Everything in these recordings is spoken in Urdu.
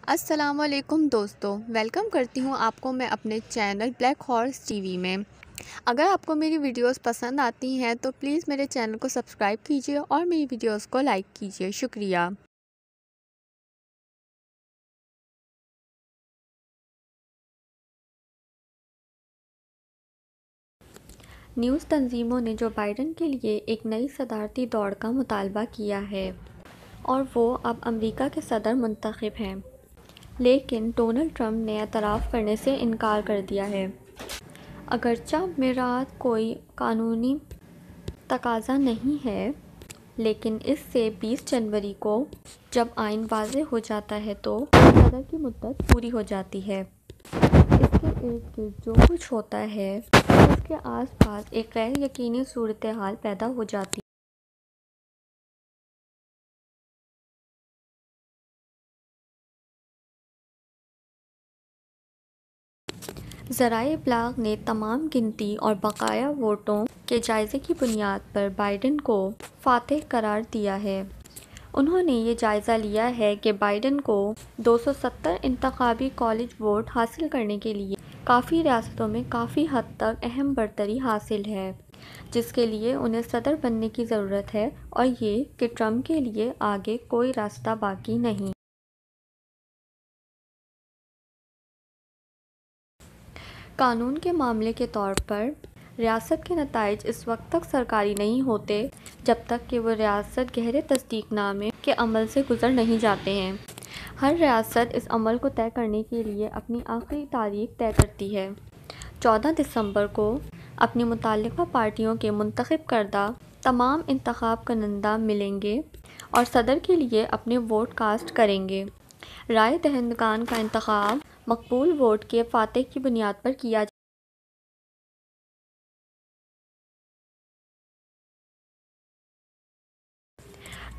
السلام علیکم دوستو، ویلکم کرتی ہوں آپ کو میں اپنے channel Black Horse T V میں۔ اگر آپ کو میری ویڈیوز پسند آتی ہیں تو پلیز میرے چینل کو سبسکرائب کیجیے اور میری ویڈیوز کو لائک کیجیے۔ شکریہ۔ نیوز تنظیموں نے جو بائیڈن کے لیے ایک نئی صدارتی دوڑ کا مطالبہ کیا ہے اور وہ اب امریکہ کے صدر منتخب ہیں، لیکن ڈونلڈ ٹرمپ نے اعتراف کرنے سے انکار کر دیا ہے۔ اگرچہ میعاد کوئی قانونی تقاضا نہیں ہے، لیکن اس سے 20 جنوری کو جب آئین واضح ہو جاتا ہے تو صدر کی مدت پوری ہو جاتی ہے۔ اس کے ارد گرد جو کچھ ہوتا ہے اس کے آس پاس ایک غیر یقینی صورتحال پیدا ہو جاتی ہے۔ ذرائع ابلاغ نے تمام گنتی اور بقایا ووٹوں کے جائزے کی بنیاد پر بائیڈن کو فاتح قرار دیا ہے۔ انہوں نے یہ جائزہ لیا ہے کہ بائیڈن کو 270 انتخابی کالج ووٹ حاصل کرنے کے لیے کافی ریاستوں میں کافی حد تک اہم برتری حاصل ہے، جس کے لیے انہیں صدر بننے کی ضرورت ہے، اور یہ کہ ٹرمپ کے لیے آگے کوئی راستہ باقی نہیں۔ قانون کے معاملے کے طور پر ریاست کے نتائج اس وقت تک سرکاری نہیں ہوتے جب تک کہ وہ ریاست گہرے تصدیق نامے کے عمل سے گزر نہیں جاتے ہیں۔ ہر ریاست اس عمل کو طے کرنے کے لیے اپنی آخری تاریخ طے کرتی ہے۔ 14 دسمبر کو اپنی متعلقہ پارٹیوں کے منتخب کردہ تمام انتخاب کنندہ ملیں گے اور صدر کے لیے اپنے ووٹ کاسٹ کریں گے۔ رائے دہندگان کا انتخاب مقبول ووٹ کے فاتح کی بنیاد پر کیا جائے گا۔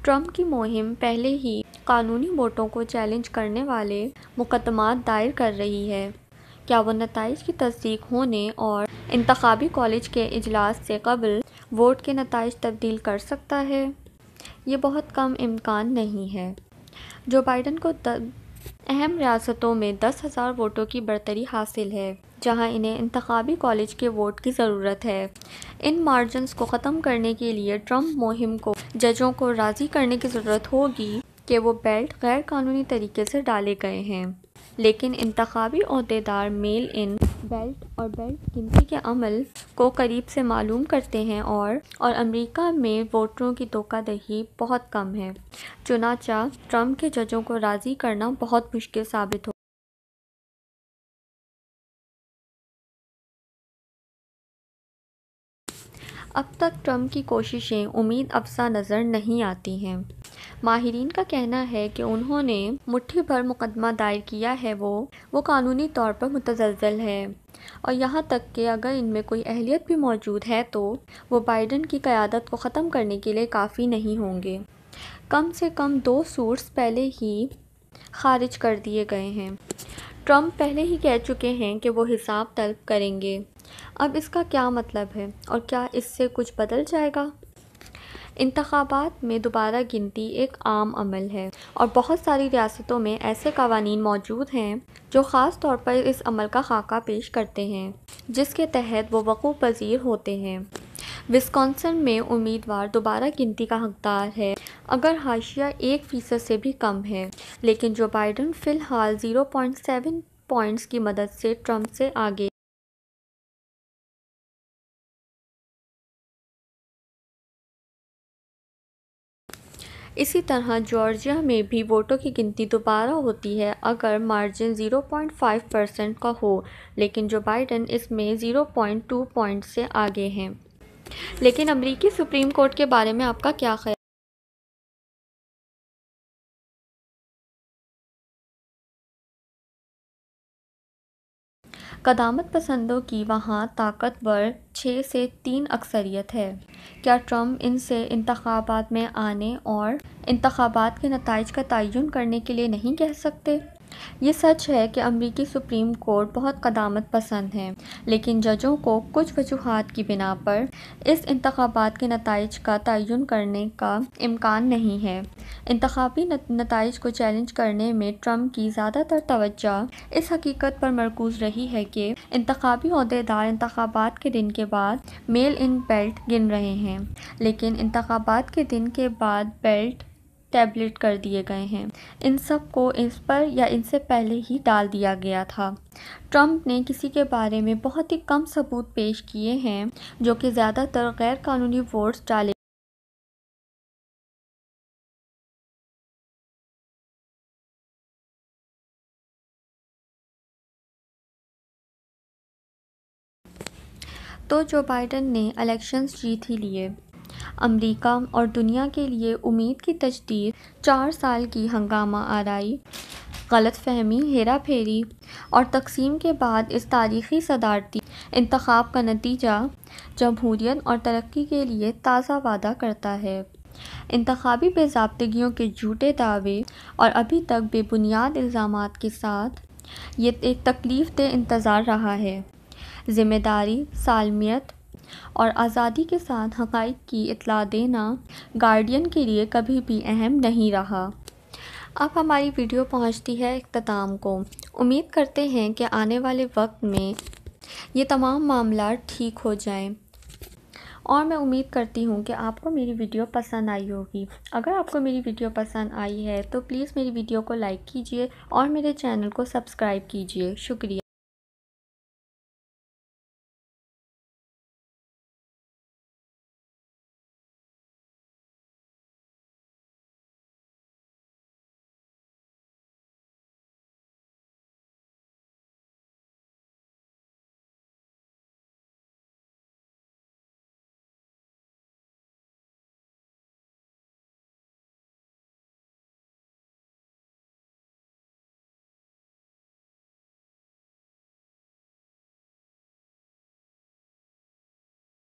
ٹرمپ کی مہم پہلے ہی قانونی ووٹوں کو چیلنج کرنے والے مقدمات دائر کر رہی ہے۔ کیا وہ نتائج کی تصدیق ہونے اور انتخابی کالج کے اجلاس سے قبل ووٹ کے نتائج تبدیل کر سکتا ہے؟ یہ بہت کم امکان نہیں ہے۔ جو بائیڈن کو اہم ریاستوں میں 10,000 ووٹوں کی برتری حاصل ہے، جہاں انہیں انتخابی کالج کے ووٹ کی ضرورت ہے۔ ان مارجنز کو ختم کرنے کے لیے ٹرمپ مہم کو ججوں کو راضی کرنے کی ضرورت ہوگی کہ وہ بیلٹ غیر قانونی طریقے سے ڈالے گئے ہیں، لیکن انتخابی عہدیدار میل ان بیلٹ اور بیلٹ گنتی کے عمل کو قریب سے معلوم کرتے ہیں اور امریکہ میں ووٹروں کی دھوکہ دہی بہت کم ہے۔ چنانچہ ٹرمپ کے ججوں کو راضی کرنا بہت مشکل ثابت ہو۔ اب تک ٹرمپ کی کوششیں امید افزا نظر نہیں آتی ہیں۔ ماہرین کا کہنا ہے کہ انہوں نے مٹھی بھر مقدمہ دائر کیا ہے وہ قانونی طور پر متزلزل ہے، اور یہاں تک کہ اگر ان میں کوئی اہلیت بھی موجود ہے تو وہ بائیڈن کی قیادت کو ختم کرنے کے لیے کافی نہیں ہوں گے۔ کم سے کم 2 سوٹس پہلے ہی خارج کر دیے گئے ہیں۔ ٹرمپ پہلے ہی کہہ چکے ہیں کہ وہ حساب طلب کریں گے۔ اب اس کا کیا مطلب ہے اور کیا اس سے کچھ بدل جائے گا؟ انتخابات میں دوبارہ گنتی ایک عام عمل ہے، اور بہت ساری ریاستوں میں ایسے قوانین موجود ہیں جو خاص طور پر اس عمل کا خاکہ پیش کرتے ہیں جس کے تحت وہ وقوع پذیر ہوتے ہیں۔ وسکونسن میں امیدوار دوبارہ گنتی کا حقدار ہے اگر حاشیہ 1% سے بھی کم ہے، لیکن جو بائیڈن فی الحال 0.7 پوائنٹس کی مدد سے ٹرمپ سے آگے۔ اسی طرح جارجیا میں بھی ووٹوں کی گنتی دوبارہ ہوتی ہے اگر مارجن 0.5% کا ہو، لیکن جو بائیڈن اس میں 0.2 پوائنٹ سے آگے ہیں۔ لیکن امریکی سپریم کورٹ کے بارے میں آپ کا کیا خیال؟ قدامت پسندوں کی وہاں طاقتور 6 سے 3 اکثریت ہے۔ کیا ٹرمپ ان سے انتخابات میں آنے اور انتخابات کے نتائج کا تعین کرنے کے لیے نہیں کہہ سکتے؟ یہ سچ ہے کہ امریکی سپریم کورٹ بہت قدامت پسند ہے، لیکن ججوں کو کچھ وجوہات کی بنا پر اس انتخابات کے نتائج کا تعین کرنے کا امکان نہیں ہے۔ انتخابی نتائج کو چیلنج کرنے میں ٹرمپ کی زیادہ تر توجہ اس حقیقت پر مرکوز رہی ہے کہ انتخابی عہدیدار انتخابات کے دن کے بعد میل ان بیلٹ گن رہے ہیں، لیکن انتخابات کے دن کے بعد بیلٹ ٹیبلیٹ کر دیے گئے ہیں۔ ان سب کو اس پر یا ان سے پہلے ہی ڈال دیا گیا تھا۔ ٹرمپ نے کسی کے بارے میں بہت ہی کم ثبوت پیش کیے ہیں جو کہ زیادہ تر غیر قانونی ووٹس ڈالے۔ تو جو بائیڈن نے الیکشنز جیت ہی لیے۔ امریکہ اور دنیا کے لیے امید کی تجدید 4 سال کی ہنگامہ آرائی، غلط فہمی، ہیرا پھیری اور تقسیم کے بعد اس تاریخی صدارتی انتخاب کا نتیجہ جمہوریت اور ترقی کے لیے تازہ وعدہ کرتا ہے۔ انتخابی بے ضابطگیوں کے جھوٹے دعوے اور ابھی تک بے بنیاد الزامات کے ساتھ یہ ایک تکلیف دہ انتظار رہا ہے۔ ذمہ داری، سالمیت اور آزادی کے ساتھ حقائق کی اطلاع دینا گارڈین کے لیے کبھی بھی اہم نہیں رہا۔ اب ہماری ویڈیو پہنچتی ہے اختتام کو۔ امید کرتے ہیں کہ آنے والے وقت میں یہ تمام معاملات ٹھیک ہو جائیں، اور میں امید کرتی ہوں کہ آپ کو میری ویڈیو پسند آئی ہوگی۔ اگر آپ کو میری ویڈیو پسند آئی ہے تو پلیز میری ویڈیو کو لائک کیجیے اور میرے چینل کو سبسکرائب کیجیے۔ شکریہ۔